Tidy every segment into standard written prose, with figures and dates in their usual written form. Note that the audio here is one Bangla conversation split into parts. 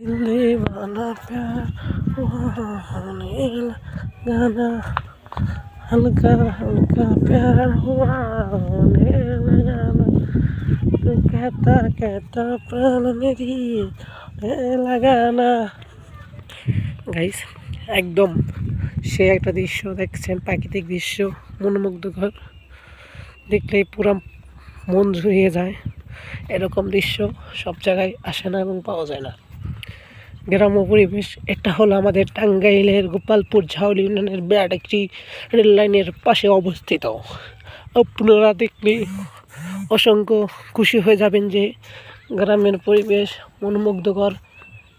दिल्ली वाला प्यार होने लगा, हल्का हल्का प्यार हुआ होने लगा, तू कहता कहता प्राण मेरी লাগানা। গাইস একদম সে একটা দৃশ্য দেখছেন, প্রাকৃতিক দৃশ্য মনোমুগ্ধকর, দেখলেই পুরা মন জুড়িয়ে যায়। এরকম দৃশ্য সব জায়গায় আসে না এবং পাওয়া যায় না। গ্রাম্য পরিবেশ এটা হলো আমাদের টাঙ্গাইলের গোপালপুর ঝাউল ইউনিয়নের বিরাট একটি রেল লাইনের পাশে অবস্থিত। আপনারা দেখলে অসংখ্য খুশি হয়ে যাবেন যে গ্রামের পরিবেশ মনোমুগ্ধকর,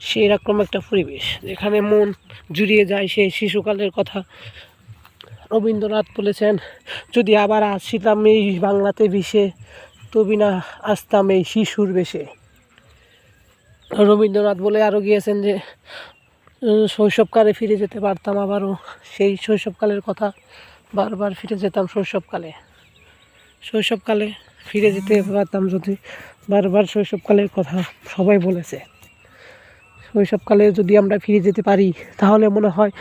সেই রকম একটা পরিবেশ যেখানে মন জুড়িয়ে যায়। সেই শিশুকালের কথা রবীন্দ্রনাথ বলেছেন, যদি আবার আসিতাম এই বাংলাতে ভেসে, তবে না আসতাম এই শিশুর বেশে। রবীন্দ্রনাথ বলে আরও গিয়েছেন যে শৈশবকালে ফিরে যেতে পারতাম আবারও, সেই শৈশবকালের কথা বারবার ফিরে যেতাম। শৈশবকালে ফিরে যেতে পারতাম যদি, বারবার শৈশবকালের কথা সবাই বলেছে। শৈশবকালে যদি আমরা ফিরে যেতে পারি তাহলে মনে হয়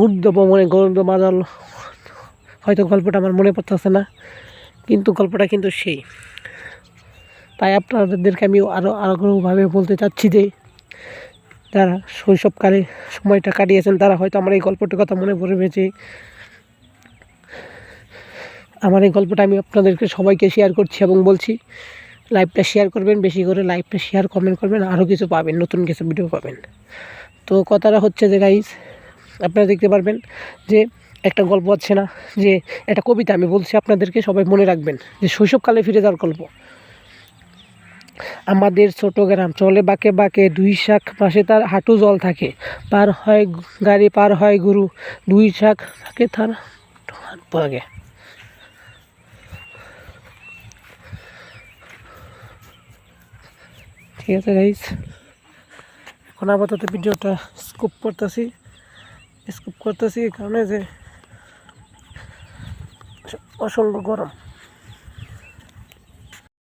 ঊর্ধ্বমনে গৌরব মাদল। হয়তো গল্পটা আমার মনে পড়তেছে না, কিন্তু গল্পটা কিন্তু সেই। তাই আপনাদেরকে আমি আগ্রহভাবে বলতে চাচ্ছি যে যারা শৈশবকালে সময়টা কাটিয়েছেন তারা হয়তো আমার এই গল্পটির কথা মনে পড়বে, যে আমার এই গল্পটা আমি আপনাদেরকে সবাইকে শেয়ার করছি এবং বলছি লাইভটা শেয়ার করবেন, বেশি করে লাইভটা শেয়ার কমেন্ট করবেন, আরও কিছু পাবেন, নতুন কিছু ভিডিও পাবেন। তো কথাটা হচ্ছে যে গাইস, আপনারা দেখতে পারবেন যে একটা গল্প আছে না, যে একটা কবিতা আমি বলছি আপনাদেরকে, সবাই মনে রাখবেন, যে শৈশবকালে ফিরে যাওয়ার গল্প। আমাদের ছোট গ্রাম চলে বাঁকে বাঁকে, 2 শাক পাশে তার হাঁটু জল থাকে, পার হয় গাড়ি পার হয় গরু, 2 শাক থাকে তার হাত ভাগে। ঠিক আছে গাইস, এখন আপাতত ভিডিওটা স্কুপ করতেছি এই কারণে যে অসংখ্য গরম।